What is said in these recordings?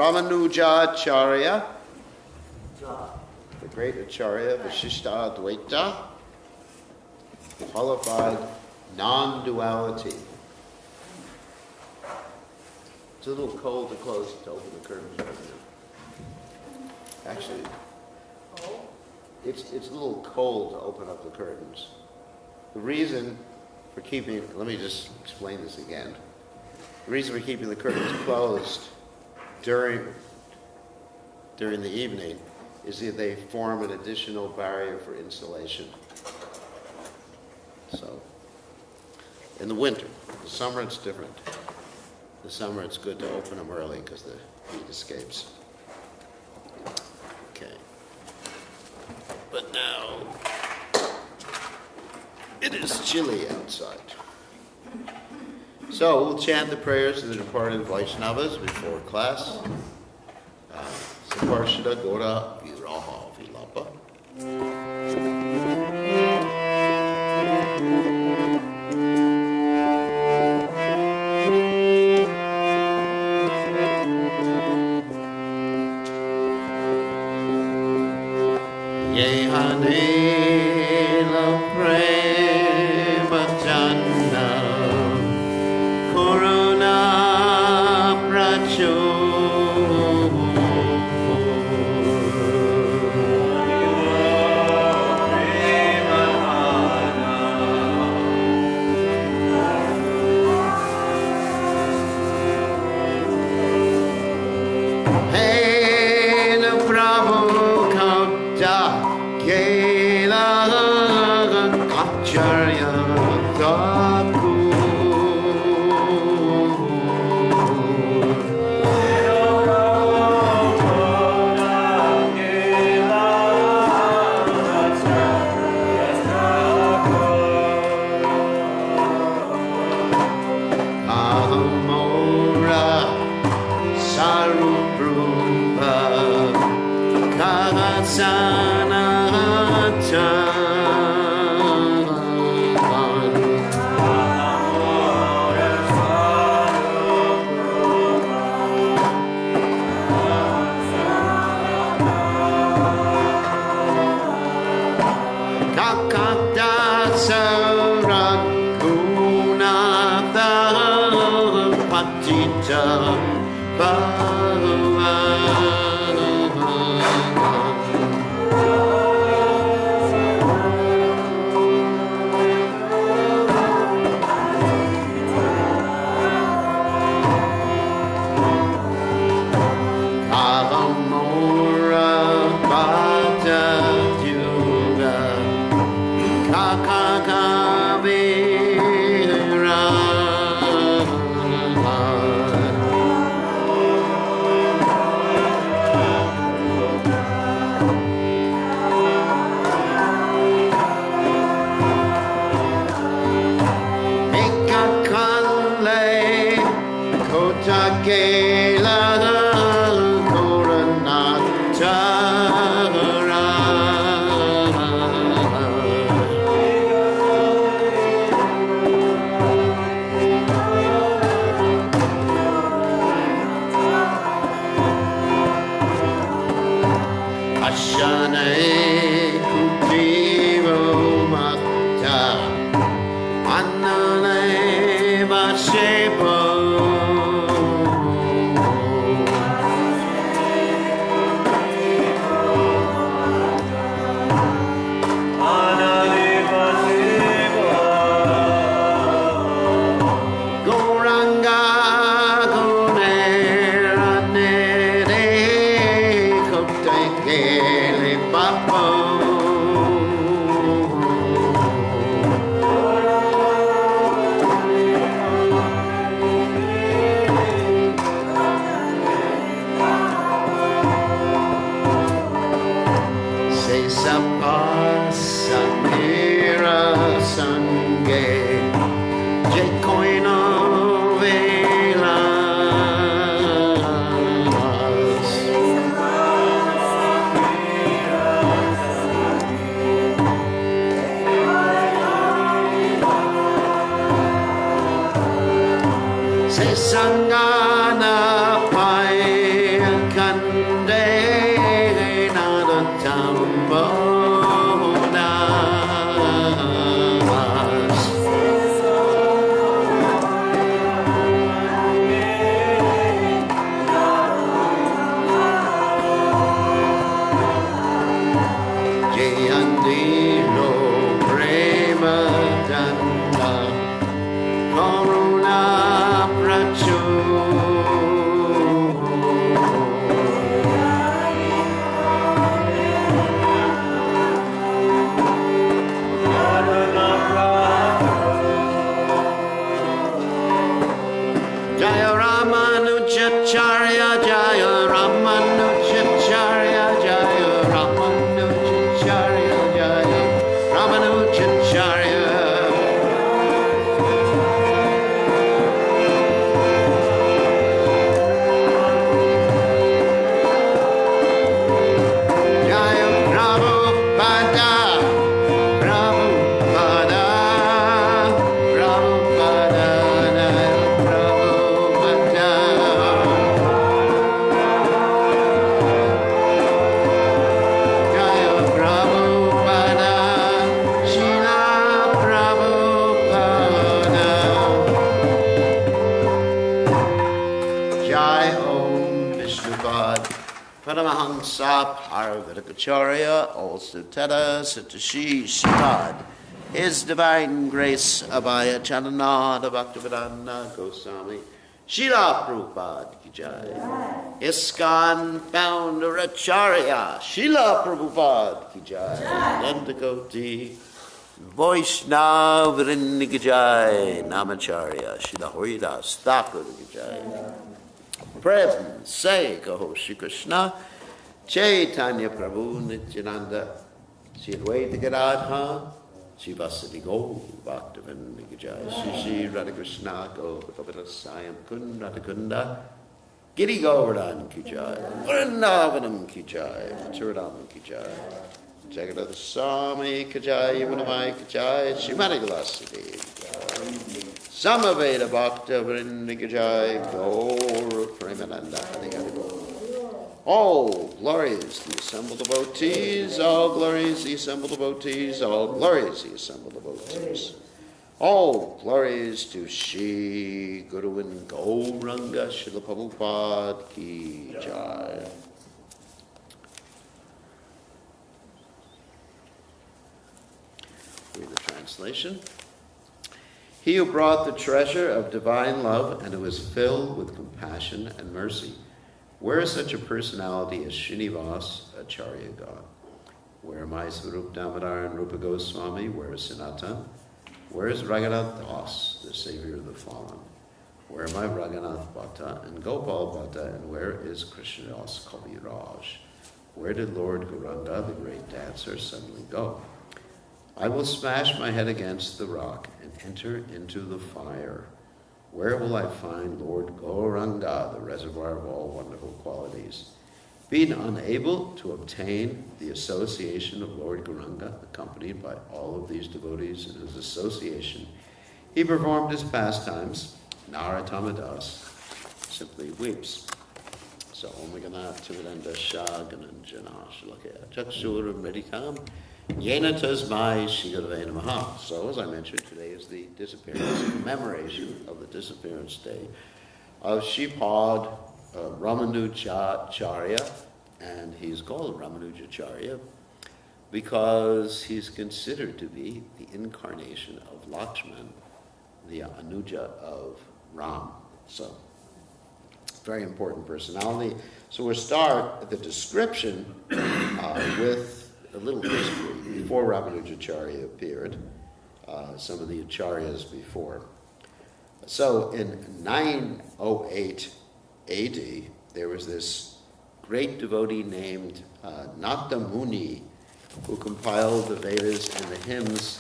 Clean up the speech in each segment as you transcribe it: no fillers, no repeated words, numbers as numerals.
Ramanuja Acharya, the great Acharya, Vishishta Advaita, qualified non-duality. It's a little cold to close to open the curtains right now. Actually, it's a little cold to open up the curtains. The reason for keeping, let me just explain this again. The reason for keeping the curtains closed during the evening is that they form an additional barrier for insulation. So, in the winter, the summer it's different. The summer it's good to open them early because the heat escapes. Okay. But now, it is chilly outside. So we'll chant the prayers of the departed Vaishnavas before class. Saparshada Gora Viraha Vilapa. Sangana Pai Paramahansa Paravatakacharya, also Teta Satashi Shatad. His Divine Grace Abhaya Chananada Bhaktivedanta Goswami Srila Prabhupada Ki Jai. ISKCON Founder Acharya Srila Prabhupada Ki Jai. Nandakoti Vaishnav Vrinda Ki Jai. Namacharya Srila Haridas Thakur Ki Jai. Prem Say Kaho Shri Krishna Chaitanya Prabhu Nityananda Shri Advaita Gadadha Shri Vasadi Gaur Bhaktivinoda Ki Jai. Shri Shri Radha Krishna Govardhana Sayam Kund Radha Kunda Giri Govardhan Ki Jai. Vrindavanam Ki Jai. Mathuradam Ki Jai. Jagadada Swami Ki Jai. Yamunamai Ki Jai. Shrimati Vilasadi Samaveda Bhakta Vrinda Ki Jai. Gaur Premananda Haribo. All glories the assembled devotees, all glories the assembled devotees, all glories the assembled devotees. All glories to Shri Guru and Gauranga Srila Prabhupada Ki Jai. Read the translation. He who brought the treasure of divine love and who is filled with compassion and mercy. Where is such a personality as Srinivas Acharya God? Where am I Swarup Damodar and Rupa Goswami? Where is Sanatan? Where is Raghunath Das, the savior of the fallen? Where am I Raghunath Bhatta and Gopal Bhatta? And where is Krishnadas Kaviraj? Where did Lord Gauranga, the great dancer, suddenly go? I will smash my head against the rock and enter into the fire. Where will I find Lord Gauranga, the reservoir of all wonderful qualities? Being unable to obtain the association of Lord Gauranga, accompanied by all of these devotees in his association, he performed his pastimes. Naratamadas simply weeps. So, Om Ganath Tividanda Shagananjana Shalakya Chakshur Medikam Yena Tasmai Shigave Namaha. So, as I mentioned, today is the disappearance, commemoration of the disappearance day of Shripad Ramanujacharya, and he's called Ramanujacharya because he's considered to be the incarnation of Lakshman, the Anuja of Ram. So, very important personality. So we'll start the description with a little history before Ramanujacharya appeared, some of the acharyas before. So in 908 AD, there was this great devotee named Nata Muni who compiled the Vedas and the hymns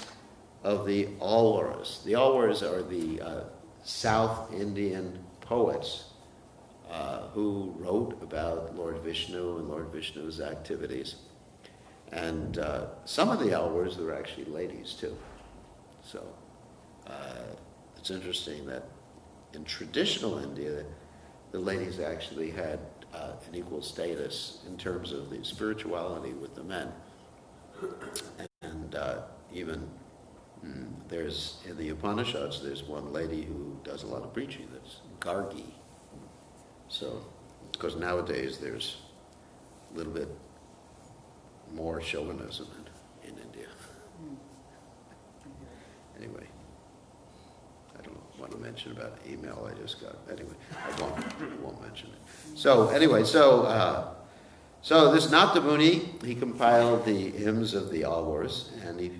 of the Alvaras. The Alvaras are the South Indian poets who wrote about Lord Vishnu and Lord Vishnu's activities. And some of the Alvaras were actually ladies too. So it's interesting that in traditional India, the ladies actually had an equal status in terms of the spirituality with the men. And even there's, in the Upanishads, there's one lady who does a lot of preaching, that's Gargi. So, because nowadays there's a little bit more chauvinism in India. Anyway, I don't want to mention about an email I just got. Anyway, I won't mention it. So anyway, so this Nata Muni, he compiled the hymns of the Alvaras, and he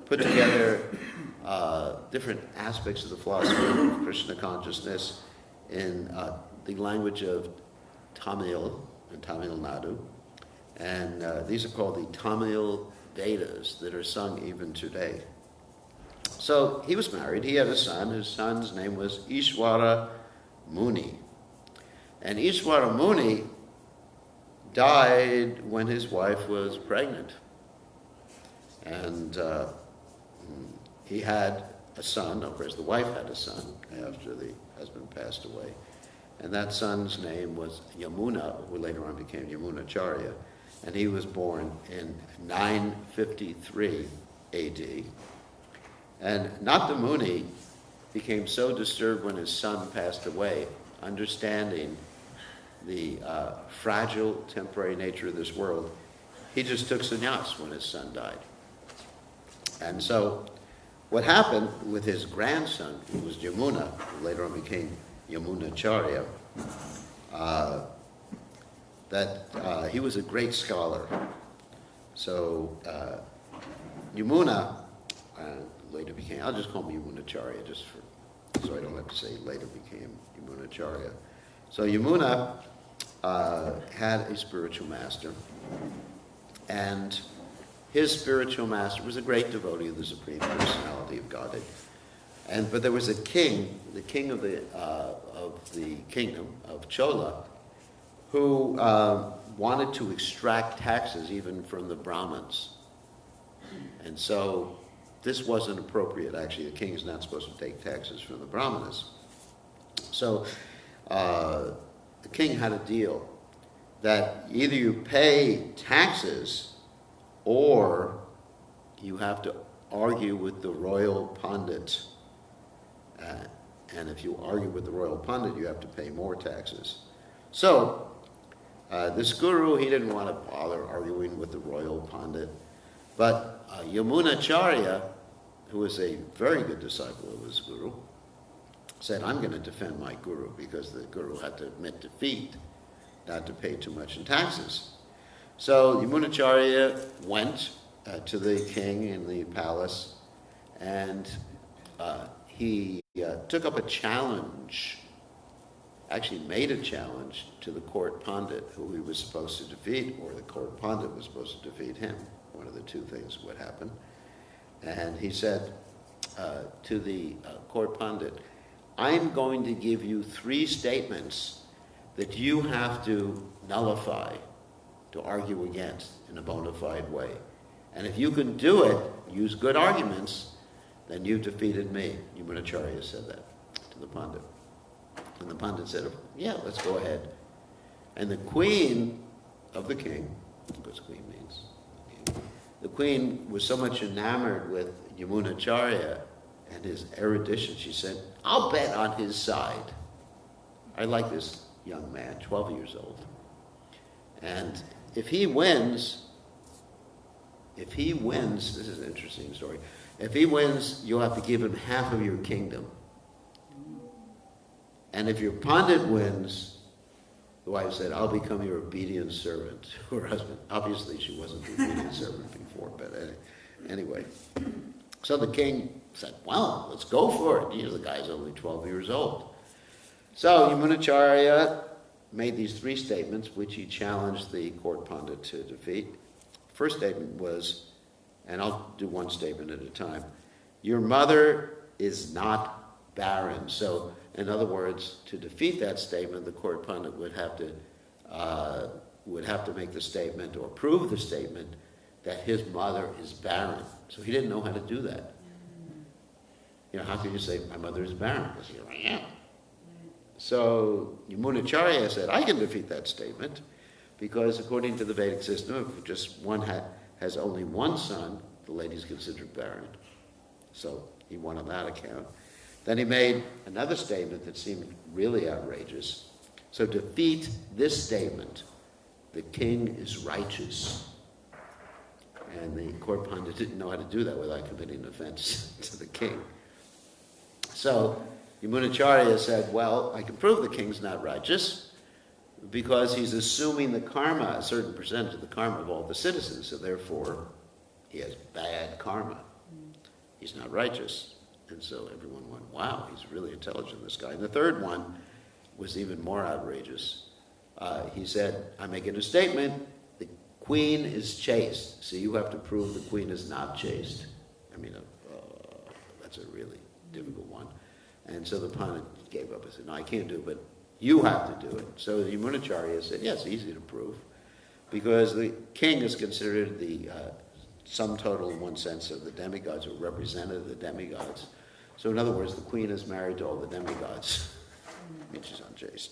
put together different aspects of the philosophy of Krishna consciousness in the language of Tamil and Tamil Nadu. And these are called the Tamil Vedas that are sung even today. So he was married, he had a son, his son's name was Ishwara Muni. And Ishwara Muni died when his wife was pregnant. And he had a son, of course the wife had a son after the husband passed away. And that son's name was Yamuna, who later on became Yamunacharya. And he was born in 953 AD. And Nata Muni became so disturbed when his son passed away, understanding the fragile, temporary nature of this world, he just took sannyas when his son died. And so what happened with his grandson, who was Yamuna, who later on became Yamunacharya, that he was a great scholar. So Yamuna later became, I'll just call him Yamunacharya just so I don't have to say later became Yamunacharya. So Yamuna had a spiritual master, and his spiritual master was a great devotee of the Supreme Personality of Godhead. But there was a king, the king of the kingdom of Chola, who wanted to extract taxes even from the Brahmins. And so this wasn't appropriate. Actually, the king is not supposed to take taxes from the Brahmanas. So the king had a deal that either you pay taxes or you have to argue with the royal pundit. And if you argue with the royal pundit, you have to pay more taxes. So this guru, he didn't want to bother arguing with the royal pundit. But Yamunacharya, who was a very good disciple of his guru, said, I'm going to defend my guru, because the guru had to admit defeat, not to pay too much in taxes. So Yamunacharya went to the king in the palace, and he took up a challenge, actually made a challenge to the court pundit who he was supposed to defeat, or the court pundit was supposed to defeat him. One of the two things would happen. And he said to the court pundit, I'm going to give you 3 statements that you have to nullify, to argue against in a bona fide way. And if you can do it, use good arguments, then you've defeated me. Yamunacharya said that to the pundit. And the pundit said, yeah, let's go ahead. And the queen of the king, because queen means king, the queen was so much enamored with Yamunacharya and his erudition, she said, I'll bet on his side. I like this young man, 12 years old. And if he wins, this is an interesting story. If he wins, you'll have to give him half of your kingdom. And if your pundit wins, the wife said, I'll become your obedient servant. Her husband, obviously she wasn't the obedient servant before, but anyway. So the king said, well, let's go for it. The guy's only 12 years old. So Yamunacharya made these 3 statements, which he challenged the court pundit to defeat. First statement was, and I'll do one statement at a time, your mother is not barren. So, in other words, to defeat that statement, the court pundit would have to make the statement or prove the statement that his mother is barren. So he didn't know how to do that. How can you say, my mother is barren? Because I am. So Yamunacharya said, I can defeat that statement, because according to the Vedic system, if just one has only one son, the lady's considered barren. So he won on that account. Then he made another statement that seemed really outrageous. So to defeat this statement, the king is righteous. And the court pundit didn't know how to do that without committing an offense to the king. So Yamunacharya said, well, I can prove the king's not righteous because he's assuming the karma, a certain percentage of the karma of all the citizens, so therefore he has bad karma. He's not righteous. And so everyone went, wow, he's really intelligent, this guy. And the third one was even more outrageous. He said, I'm making a statement, the queen is chaste. So you have to prove the queen is not chaste. I mean, that's a really difficult one. And so the pundit gave up and said, no, I can't do it, but you have to do it. So the Yamunacharya said, yes, easy to prove, because the king is considered the sum total, in one sense, of the demigods, or representative of the demigods. So in other words, the queen is married to all the demigods. I mean, she's unchaste.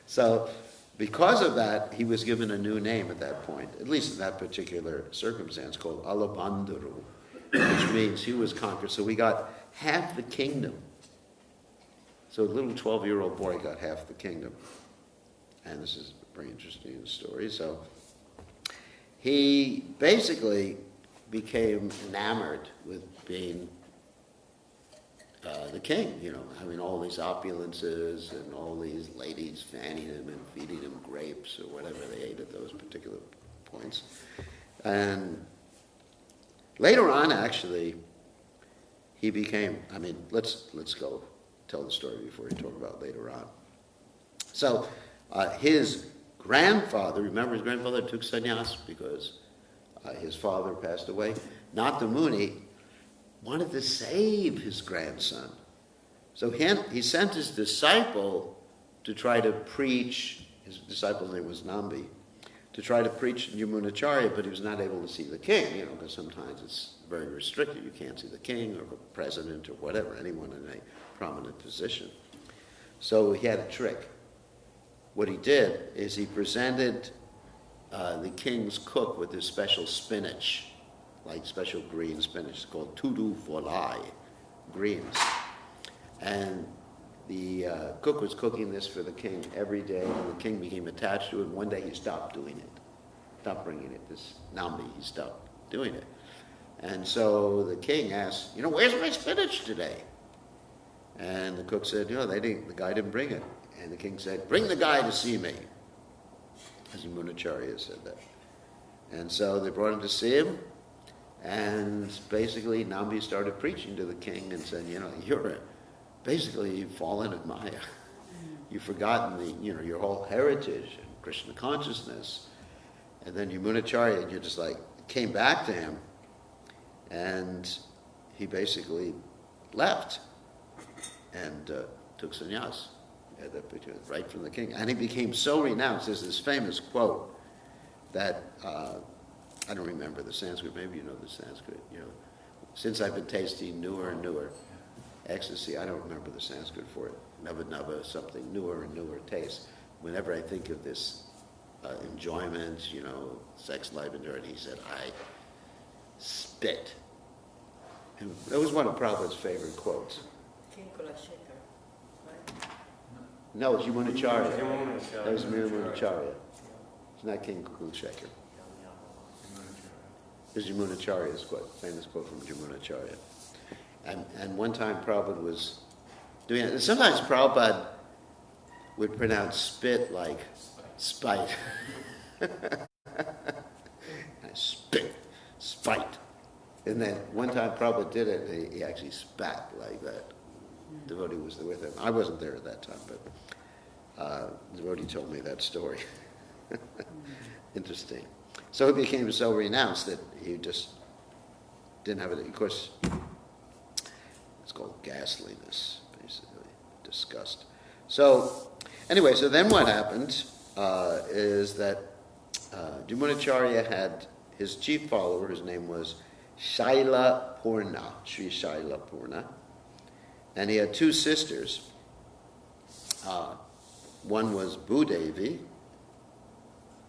So because of that, he was given a new name at that point, at least in that particular circumstance, called Alabandharu, which means he was conquered. So we got half the kingdom. So a little 12-year-old boy got half the kingdom. and this is a very interesting story. So he basically became enamored with being the king, having all these opulences and all these ladies fanning him and feeding him grapes or whatever they ate at those particular points. And later on, actually, he became, let's go tell the story before we talk about later on. So his grandfather, remember his grandfather took sannyas because his father passed away. Nata Muni wanted to save his grandson. So he sent his disciple to try to preach, his disciple's name was Nambi, to try to preach Yamunacharya, but he was not able to see the king, because sometimes it's very restricted. You can't see the king or the president or whatever, anyone in a prominent position. So he had a trick. What he did is he presented the king's cook with this special spinach, like special green spinach. It's called tudu folai, greens. And the cook was cooking this for the king every day, and the king became attached to it. And one day he stopped doing it, stopped bringing it. This Nambi, he stopped doing it. And so the king asked, where's my spinach today? And the cook said, the guy didn't bring it. And the king said, bring the guy to see me. As Yamunacharya said that. And so they brought him to see him. And basically, Nambi started preaching to the king and said, you've fallen in Maya. You've forgotten your whole heritage and Krishna consciousness. And then Yamunacharya, came back to him, and he basically left and took sannyas right from the king. And he became so renounced. There's this famous quote that I don't remember the Sanskrit. Maybe you know the Sanskrit. Since I've been tasting newer and newer ecstasy, I don't remember the Sanskrit for it. Nava nava, something newer and newer taste. Whenever I think of this enjoyment, sex life and journey, he said, I spit. And that was one of Prabhupada's favorite quotes. King Kulashekar, right? No, it's Yamunacharya. That was Yamunacharya. It's not King Kulashekar. This is Yamunacharya's quote, famous quote from Yamunacharya. And one time Prabhupada was doing it. And sometimes Prabhupada would pronounce spit like spite. Spit, spite. And then one time Prabhupada did it, and he actually spat like that. The devotee was there with him. I wasn't there at that time, but the devotee told me that story. Interesting. So he became so renounced that he just didn't have it. Of course, it's called ghastliness, basically, disgust. So, anyway, so then what happened is that Yamunacharya had his chief follower, his name was Shaila Purna, Sri Shaila Purna, and he had two sisters. One was Bhudevi,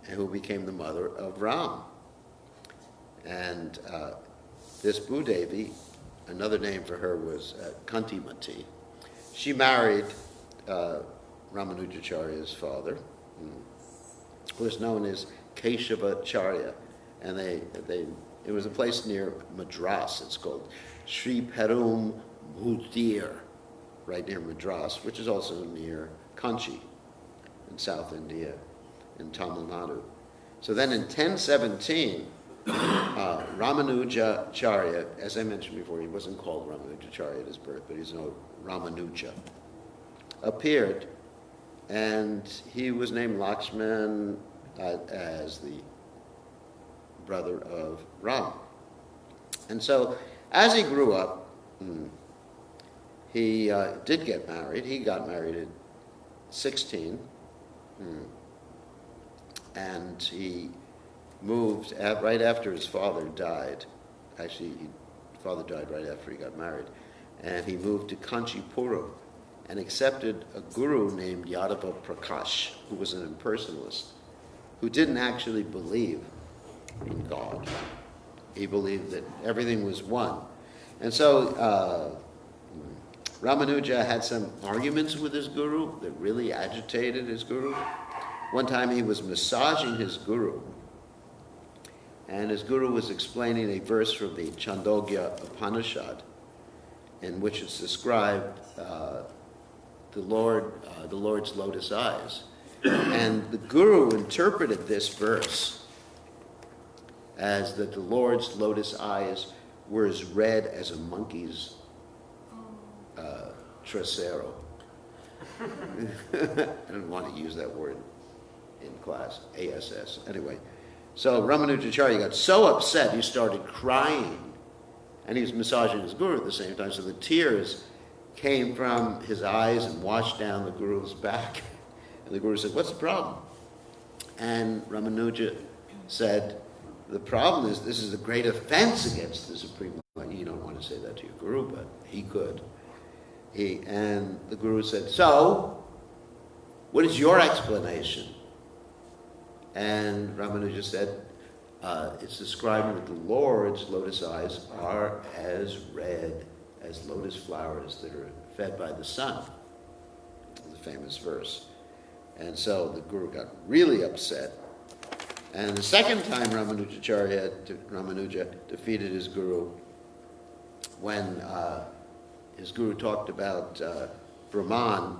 who became the mother of Ram. And this Bhudevi, another name for her was Kantimati. She married Ramanujacharya's father, who was known as Keshavacharya. And it was a place near Madras. It's called Sri Perum Mudir, right near Madras, which is also near Kanchi in South India, in Tamil Nadu. So then in 1017, Ramanujacharya, as I mentioned before, he wasn't called Ramanujacharya at his birth, but he's known Ramanuja, appeared, and he was named Lakshman as the brother of Ram. And so as he grew up, he did get married. He got married at 16. And he moved right after his father died. Actually, his father died right after he got married. And he moved to Kanchipuram and accepted a guru named Yadava Prakash, who was an impersonalist, who didn't actually believe in God. He believed that everything was one. And so Ramanuja had some arguments with his guru that really agitated his guru. One time he was massaging his guru, and his guru was explaining a verse from the Chandogya Upanishad, in which it's described the Lord's lotus eyes. And the guru interpreted this verse as that the Lord's lotus eyes were as red as a monkey's trasero. I didn't want to use that word in class, ASS. Anyway, so Ramanujacharya got so upset he started crying, and he was massaging his guru at the same time, so the tears came from his eyes and washed down the guru's back. And the guru said, "What's the problem?" And Ramanuja said, "The problem is this is a great offense against the Supreme Lord." You don't want to say that to your guru, but he could. And the guru said, "So, what is your explanation?" And Ramanuja said, it's describing that the Lord's lotus eyes are as red as lotus flowers that are fed by the sun. The famous verse. And so the guru got really upset. And the second time Ramanuja defeated his guru, when his guru talked about Brahman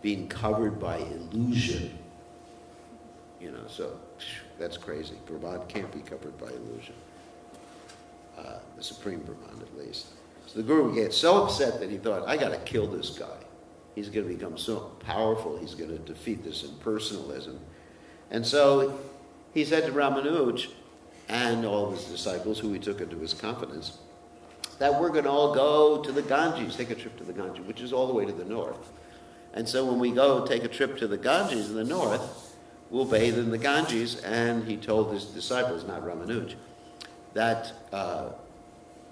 being covered by illusion. So that's crazy. Brahman can't be covered by illusion. The supreme Brahman, at least. So the guru gets so upset that he thought, I got to kill this guy. He's going to become so powerful, he's going to defeat this impersonalism. And so he said to Ramanuj and all of his disciples, who he took into his confidence, that we're going to all go to the Ganges, take a trip to the Ganges, which is all the way to the north. And so when we go take a trip to the Ganges in the north, we'll bathe in the Ganges. And he told his disciples, not Ramanuj, that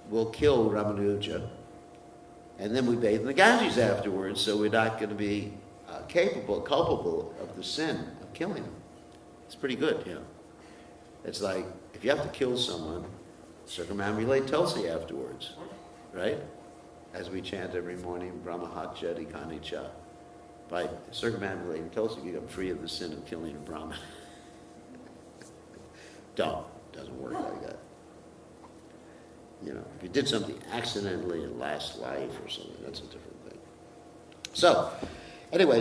we'll kill Ramanuja, and then we bathe in the Ganges afterwards, so we're not going to be culpable of the sin of killing him. It's pretty good, It's like, if you have to kill someone, circumambulate Tulsi afterwards, right? As we chant every morning, Brahmahatya Dikanicha. By circumambulating Tulsi, you become free of the sin of killing a Brahmin. Doesn't work like that. If you did something accidentally in last life or something, that's a different thing. So, anyway,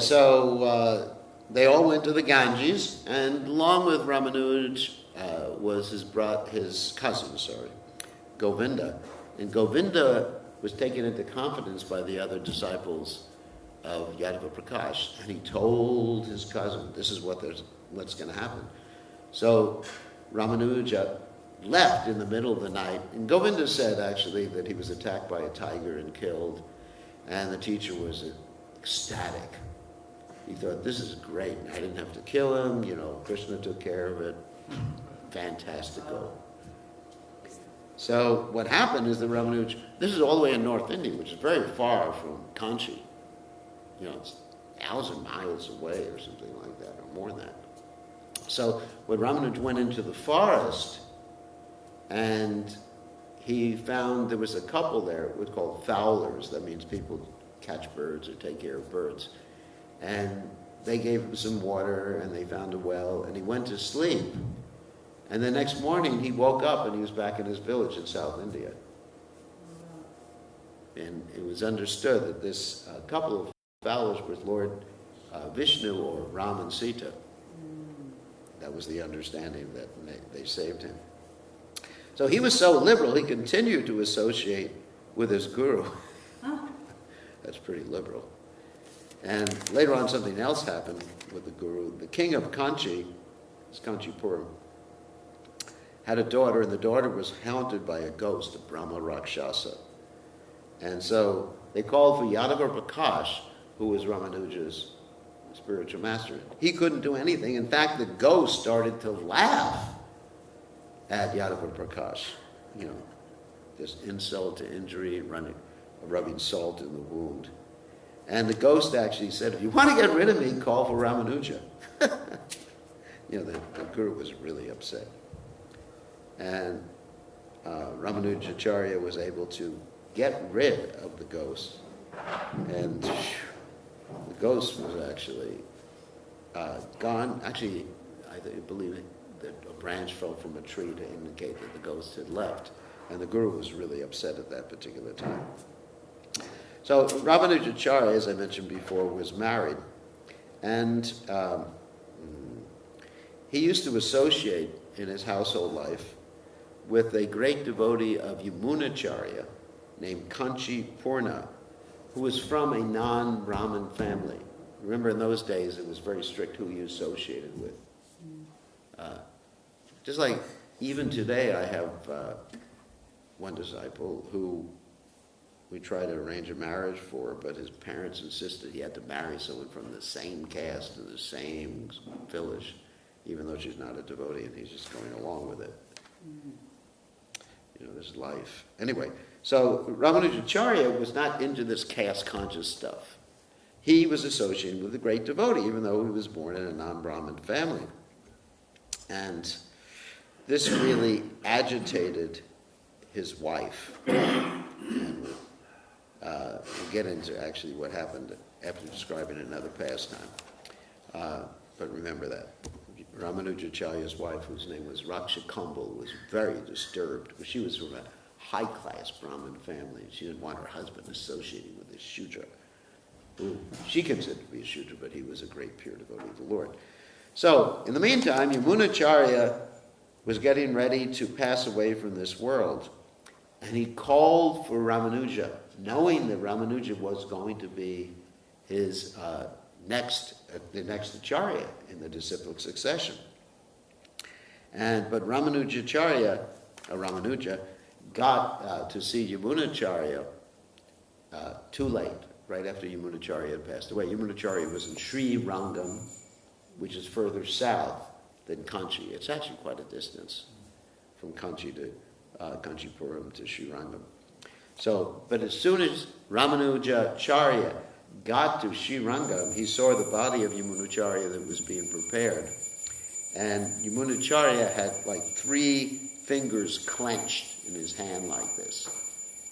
they all went to the Ganges, and along with Ramanuj was his cousin, Govinda. And Govinda was taken into confidence by the other disciples of Yadava Prakash, and he told his cousin, this is what's going to happen. So Ramanuja left in the middle of the night, and Govinda said actually that he was attacked by a tiger and killed, and the teacher was ecstatic. He thought, this is great, I didn't have to kill him, Krishna took care of it. Fantastico. So what happened is that Ramanuja, this is all the way in North India, which is very far from Kanchi. It's 1,000 miles away or something like that, or more than that. So when Ramanuja went into the forest, and he found there was a couple there, it was called fowlers. That means people catch birds or take care of birds. And they gave him some water, and they found a well, and he went to sleep. And the next morning, he woke up, and he was back in his village in South India. And it was understood that this couple of fowlers was Lord Vishnu or Ram and Sita. That was the understanding that they saved him. So he was so liberal, he continued to associate with his guru. That's pretty liberal. And later on, something else happened with the guru. The king of Kanchi, Kanchipuram, had a daughter, and the daughter was haunted by a ghost, a Brahma Rakshasa. And so they called for Yadava Prakash, who was Ramanuja's spiritual master. He couldn't do anything. In fact, the ghost started to laugh at Yadava Prakash. This insult to injury, rubbing salt in the wound. And the ghost actually said, if you want to get rid of me, call for Ramanuja. The guru was really upset. And Ramanujacharya was able to get rid of the ghost. And the ghost was actually gone. Actually, believe that a branch fell from a tree to indicate that the ghost had left. And the guru was really upset at that particular time. So Ramanujacharya, as I mentioned before, was married. And he used to associate in his household life with a great devotee of Yamunacharya named Kanchi Purna, who was from a non-Brahmin family. Remember, in those days, it was very strict who you associated with. Just like even today, I have one disciple who we tried to arrange a marriage for, but his parents insisted he had to marry someone from the same caste and the same village, even though she's not a devotee, and he's just going along with it. You know, this life. Anyway, so Ramanujacharya was not into this caste-conscious stuff. He was associated with a great devotee, even though he was born in a non-Brahmin family. And this really agitated his wife. And we'll get into actually what happened after describing another pastime. But remember that. Ramanujacharya's wife, whose name was Rakshakambal, was very disturbed. She was from a high-class Brahmin family. She didn't want her husband associating with this Shudra, who she considered to be a Shudra, but he was a great pure devotee of the Lord. So, in the meantime, Yamunacharya was getting ready to pass away from this world, and he called for Ramanuja, knowing that Ramanuja was going to be his the next Acharya in the disciplic succession. But Ramanuja got to see Yamunacharya too late, right after Yamunacharya had passed away. Yamunacharya was in Sri Rangam, which is further south than Kanchi. It's actually quite a distance from Kanchi to Kanchipuram to Sri Rangam. So, but as soon as Ramanujacharya got to Sri Rangam, he saw the body of Yamunacharya that was being prepared. And Yamunacharya had like 3 fingers clenched in his hand like this.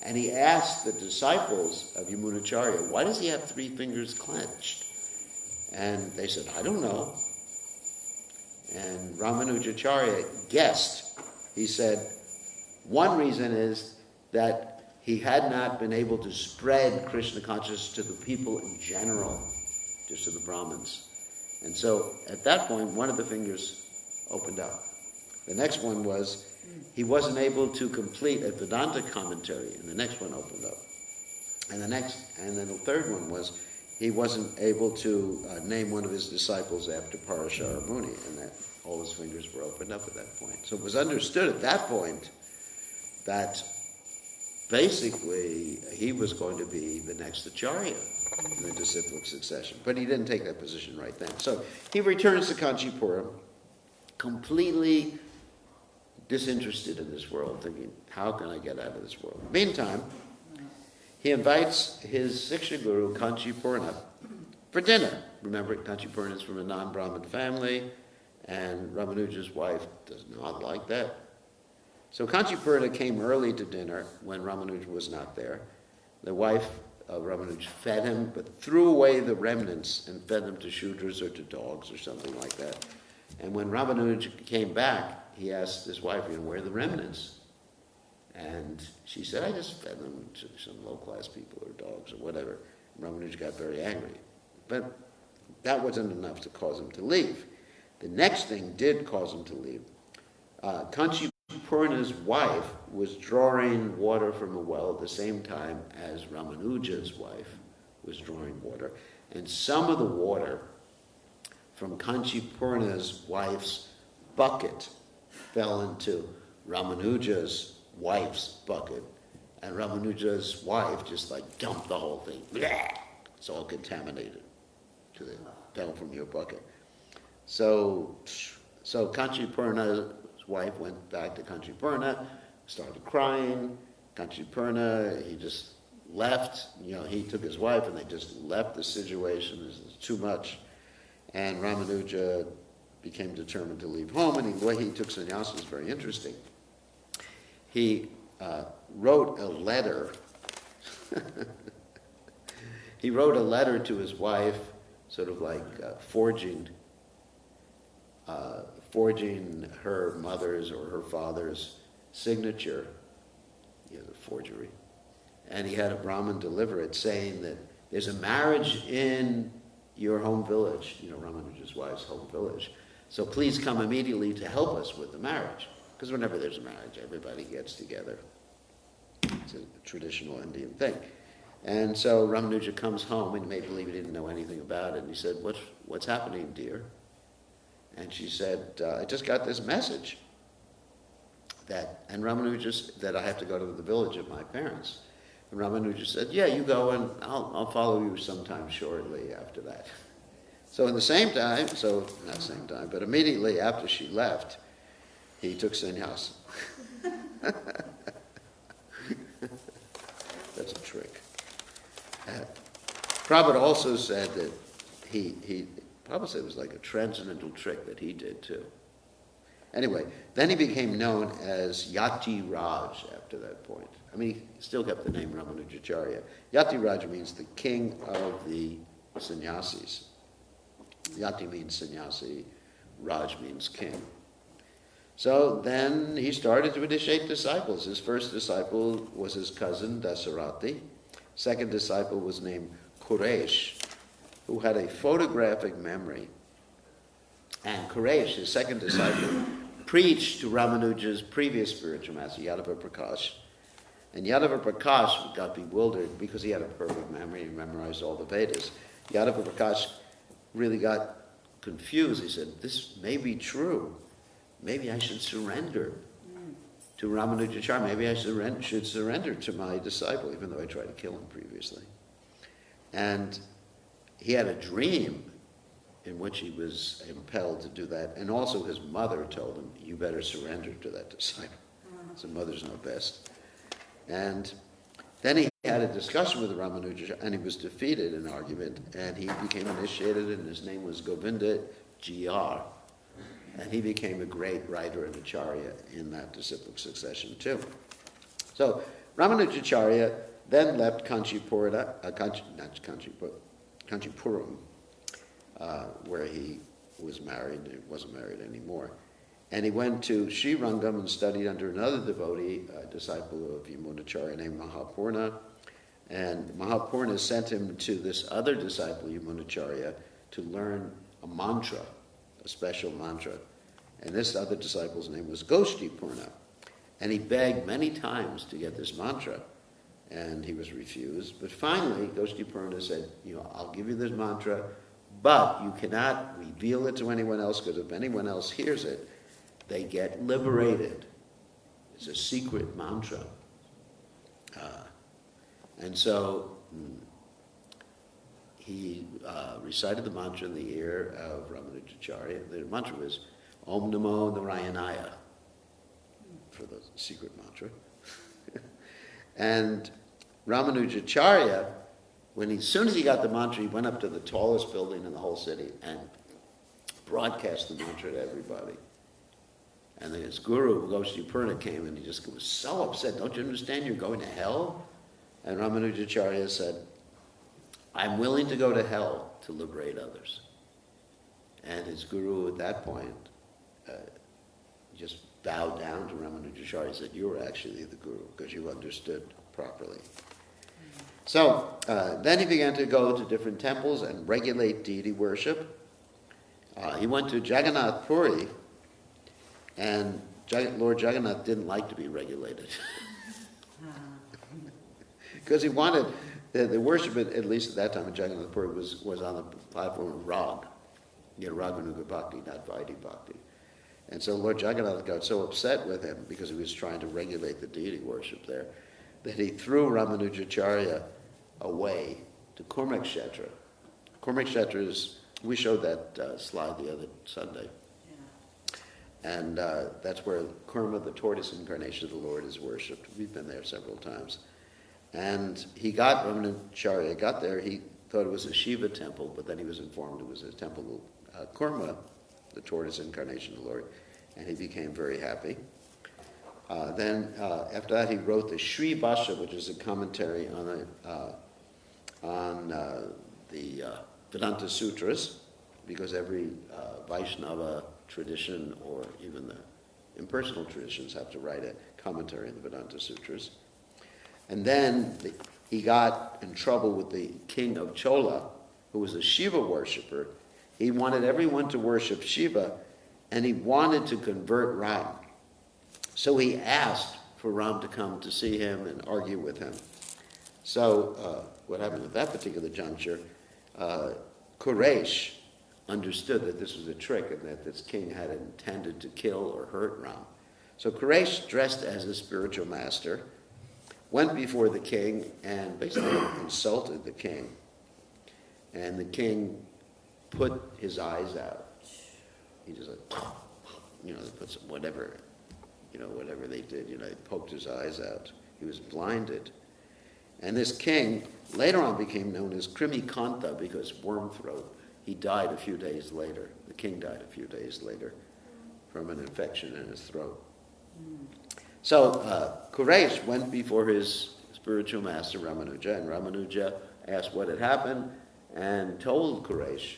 And he asked the disciples of Yamunacharya, why does he have 3 fingers clenched? And they said, I don't know. And Ramanujacharya guessed. He said, one reason is that he had not been able to spread Krishna consciousness to the people in general, just to the Brahmins. And so at that point, one of the fingers opened up. The next one was he wasn't able to complete a Vedanta commentary, and the next one opened up. And then the third one was he wasn't able to name one of his disciples after Parashara Muni, and that all his fingers were opened up at that point. So it was understood at that point that basically he was going to be the next Acharya in the disciplic succession. But he didn't take that position right then. So he returns to Kanchipuram, completely disinterested in this world, thinking, how can I get out of this world? Meantime, he invites his Siksha Guru, Kanchipurna, for dinner. Remember, Kanchipurna is from a non-Brahmin family, and Ramanuja's wife does not like that. So Kanchipurna came early to dinner when Ramanuja was not there. The wife of Ramanuja fed him, but threw away the remnants and fed them to Shudras or to dogs or something like that. And when Ramanuja came back, he asked his wife, where are the remnants? And she said, I just fed them to some low-class people or dogs or whatever. Ramanuja got very angry. But that wasn't enough to cause him to leave. The next thing did cause him to leave. Kanchipurna's wife was drawing water from a well at the same time as Ramanuja's wife was drawing water. And some of the water from Kanchipurna's wife's bucket fell into Ramanuja's wife's bucket, and Ramanuja's wife just dumped the whole thing. It's all contaminated to the fell from your bucket. So Kanchipurna's wife went back to Kanchipurna, started crying. Kanchipurna, he just left. He took his wife and they just left the situation. This is too much. And Ramanuja became determined to leave home, and the way he took sannyasa is very interesting. He wrote a letter. He wrote a letter to his wife, sort of forging forging her mother's or her father's signature, the forgery. And he had a Brahmin deliver it saying that there's a marriage in your home village, Ramanuja's wife's home village. So please come immediately to help us with the marriage. Because whenever there's a marriage, everybody gets together. It's a traditional Indian thing. And so Ramanuja comes home and made believe he didn't know anything about it. And he said, what's happening, dear? And she said, I just got this message that I have to go to the village of my parents. And Ramanuja said, yeah, you go and I'll follow you sometime shortly after that. So in the same time, not same time, but immediately after she left, he took sannyas. That's a trick. Prabhupada also said that Prabhupada said it was like a transcendental trick that he did too. Anyway, then he became known as Yati Raj after that point. I mean, he still kept the name Ramanujacharya. Yati Raj means the king of the sannyasis. Yati means sannyasi, Raj means king. So then he started to initiate disciples. His first disciple was his cousin Dasarati. Second disciple was named Quresh, who had a photographic memory. And Quresh, his second disciple, preached to Ramanuja's previous spiritual master, Yadava Prakash. And Yadava Prakash got bewildered because he had a perfect memory and memorized all the Vedas. Yadava Prakash really got confused. He said, this may be true. Maybe I should surrender to Ramanujacharya. Maybe I should surrender to my disciple, even though I tried to kill him previously. And he had a dream in which he was impelled to do that. And also his mother told him, you better surrender to that disciple. So mothers know best. And then he had a discussion with Ramanuja, and he was defeated in argument, and he became initiated, and his name was Govinda G.R., and he became a great writer and acharya in that disciplic succession too. So Ramanujacharya then left Kanchipuram, where he was married. He wasn't married anymore. And he went to Srirangam and studied under another devotee, a disciple of Yamunacharya named Mahapurna. And Mahapurna sent him to this other disciple, Yamunacharya, to learn a mantra, a special mantra. And this other disciple's name was Goshtipurna. And he begged many times to get this mantra, and he was refused. But finally, Goshtipurna said, I'll give you this mantra, but you cannot reveal it to anyone else, because if anyone else hears it, they get liberated. It's a secret mantra. And so he recited the mantra in the ear of Ramanujacharya. The mantra was Om Namo Narayanaya, for the secret mantra. And Ramanujacharya, as soon as he got the mantra, he went up to the tallest building in the whole city and broadcast the mantra to everybody. And then his guru, Goshtipurna, came and he just was so upset. Don't you understand you're going to hell? And Ramanujacharya said, I'm willing to go to hell to liberate others. And his guru at that point just bowed down to Ramanujacharya and said, you were actually the guru because you understood properly. So then he began to go to different temples and regulate deity worship. He went to Jagannath Puri, and Lord Jagannath didn't like to be regulated. Because he wanted, the worship, at least at that time in Jagannath Puri, was on the platform of Rag. Raganuga Bhakti, not Vaidhi Bhakti. And so Lord Jagannath got so upset with him because he was trying to regulate the deity worship there, that he threw Ramanujacharya away to Kurmakshetra. Kurmakshetra is, we showed that slide the other Sunday. And that's where Kurma, the tortoise incarnation of the Lord, is worshipped. We've been there several times. And Ramanujacharya got there, he thought it was a Shiva temple, but then he was informed it was a temple of Kurma, the tortoise incarnation of the Lord, and he became very happy. Then after that he wrote the Sri Bhashya, which is a commentary on the Vedanta Sutras, because every Vaishnava tradition or even the impersonal traditions have to write a commentary on the Vedanta Sutras. And then he got in trouble with the king of Chola, who was a Shiva worshiper. He wanted everyone to worship Shiva, and he wanted to convert Ram. So he asked for Ram to come to see him and argue with him. So what happened at that particular juncture, Quraysh understood that this was a trick and that this king had intended to kill or hurt Ram. So Quraysh, dressed as a spiritual master, went before the king and basically insulted the king. And the king put his eyes out. He just they put some whatever they did, they poked his eyes out. He was blinded. And this king later on became known as Krimikanta because worm throat. He died a few days later. The king died a few days later from an infection in his throat. So Quraysh went before his spiritual master Ramanuja, and Ramanuja asked what had happened and told Quraysh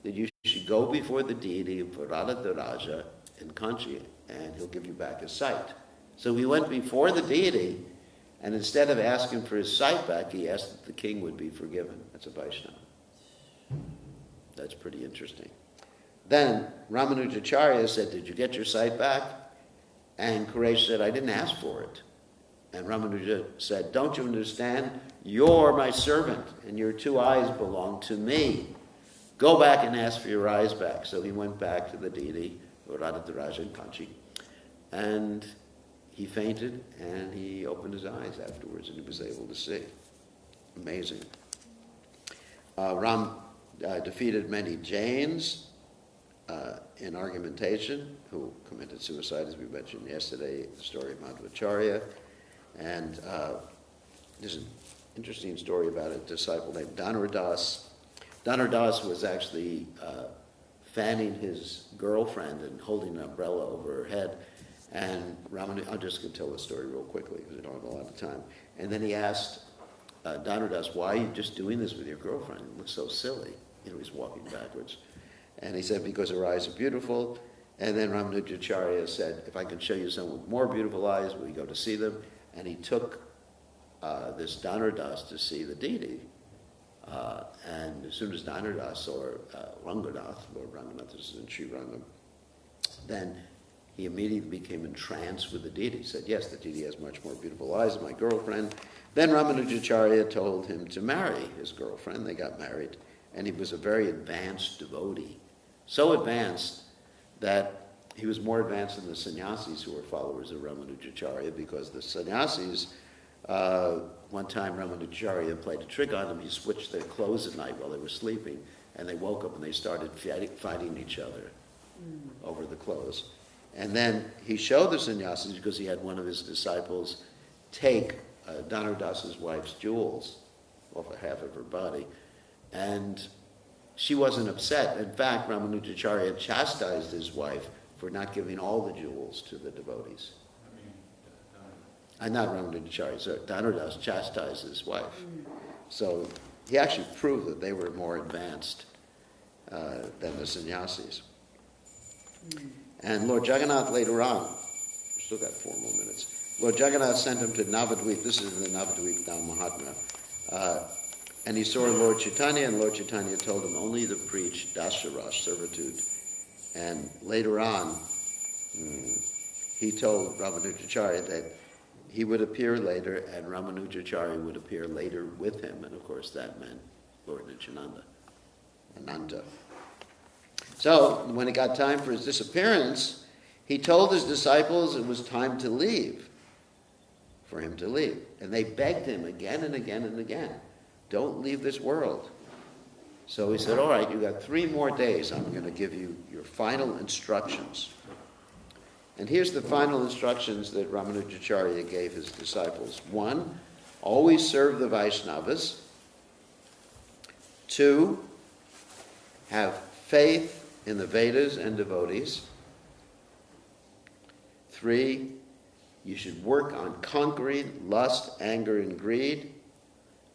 that you should go before the deity of Raja in Kanchi, and he'll give you back his sight. So he went before the deity, and instead of asking for his sight back, he asked that the king would be forgiven. That's a Vaishnava. That's pretty interesting. Then Ramanujacharya said, did you get your sight back? And Quraysh said, I didn't ask for it. And Ramanuja said, don't you understand? You're my servant, and your two eyes belong to me. Go back and ask for your eyes back. So he went back to the deity, Raja in Kanchi, and he fainted, and he opened his eyes afterwards, and he was able to see. Amazing. Ram defeated many Jains in argumentation, who committed suicide, as we mentioned yesterday, the story of Madhvacharya. And there's an interesting story about a disciple named Dhanurdas. Dhanurdas was actually fanning his girlfriend and holding an umbrella over her head. And Ramanuja, I'm just going to tell the story real quickly because we don't have a lot of time. And then he asked Dhanurdas, why are you just doing this with your girlfriend? It looks so silly. He's walking backwards. And he said, because her eyes are beautiful. And then Ramanujacharya said, if I can show you someone with more beautiful eyes, will you go to see them? And he took this Dhanurdas to see the deity. And as soon as Dhanurdas saw Ranganath, Lord Ranganath is in Sri Rangam, then he immediately became entranced with the deity. He said, yes, the deity has much more beautiful eyes than my girlfriend. Then Ramanujacharya told him to marry his girlfriend. They got married. And he was a very advanced devotee. So advanced that he was more advanced than the sannyasis who were followers of Ramanujacharya, because the sannyasis, one time Ramanujacharya played a trick on them. He switched their clothes at night while they were sleeping, and they woke up and they started fighting each other over the clothes. And then he showed the sannyasis, because he had one of his disciples take Dhanurdas's wife's jewels off of half of her body, and she wasn't upset. In fact, Ramanujacharya chastised his wife for not giving all the jewels to the devotees. Not Ramanujacharya, so Dhanurdas chastised his wife. So he actually proved that they were more advanced than the sannyasis. And Lord Jagannath later on, we've still got 4 more minutes, Lord Jagannath sent him to Navadvip. This is the Navadvip Dham Mahatma. And he saw Lord Chaitanya, and Lord Chaitanya told him only to preach Dasarash, servitude. And later on, he told Ramanujacharya that he would appear later, and Ramanujacharya would appear later with him. And of course, that meant Lord Nityananda, Ananda. So, when it got time for his disappearance, he told his disciples it was time to leave, for him to leave. And they begged him again and again and again, don't leave this world. So he said, all right, you got 3 more days. I'm going to give you your final instructions. And here's the final instructions that Ramanujacharya gave his disciples. 1, always serve the Vaishnavas. 2, have faith in the Vedas and devotees. 3, you should work on conquering lust, anger, and greed.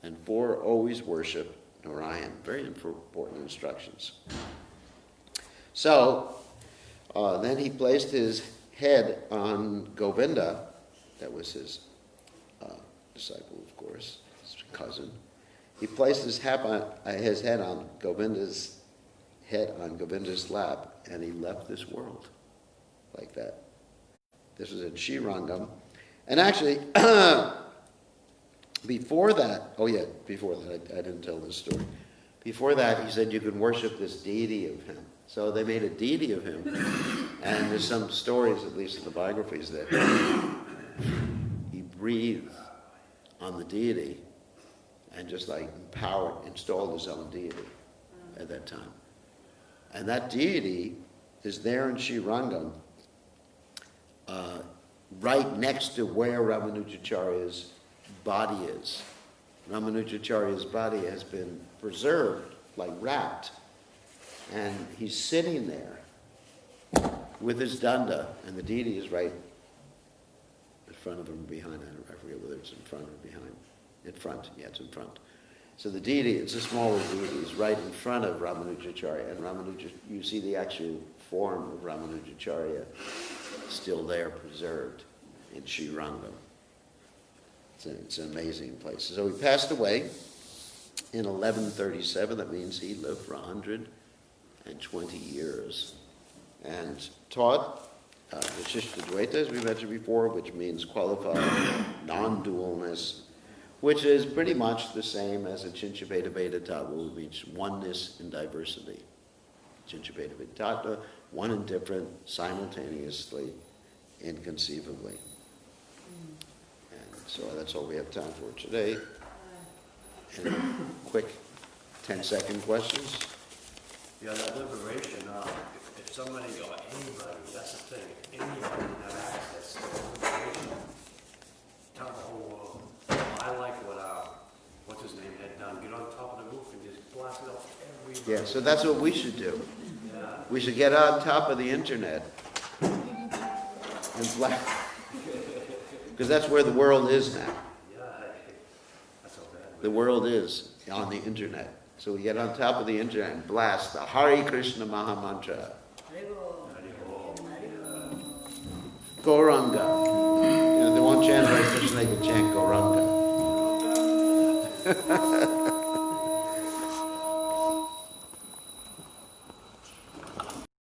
And 4, always worship Narayan. Very important instructions. So, Then he placed his head on Govinda, that was his disciple, of course, his cousin. He placed his head on Govinda's lap, and he left this world like that. This was at Srirangam. And actually, before that, I didn't tell this story. Before that, he said you can worship this deity of him. So they made a deity of him. And there's some stories, at least in the biographies, that he breathed on the deity and just like installed his own deity at that time. And that deity is there in Srirangam, right next to where Ramanujacharya's body is. Ramanujacharya's body has been preserved, like wrapped, and he's sitting there with his danda, and the deity is right in front of him, behind. I forget whether it's in front or behind. In front, yeah, it's in front. So the deity, it's a smaller deity, is right in front of Ramanujacharya, and you see the actual form of Ramanujacharya still there, preserved in Srirangam. It's an amazing place. So he passed away in 1137. That means he lived for 120 years and taught Vishishta as we mentioned before, which means qualified non-dualness, which is pretty much the same as a Chinchapeta Veda Tattva, which means oneness in diversity. Chinchapeta Veda Tattva, one and different, simultaneously, inconceivably. And so that's all we have time for today. Any quick 10-second questions? Yeah, that liberation, if somebody or anybody, that's the thing, if anybody can have access to liberation, tell the whole world. I like what's his name had done, get on top of the roof and just blast it off every... Yeah, so that's what we should do. Yeah. We should get on top of the internet and blast, because that's where the world is now. Yeah, that's so bad. The world is on the internet. So we get on top of the internet and blast the Hare Krishna Maha Mantra. Gauranga. You know, they won't chant Hare Krishna, they can chant Gauranga.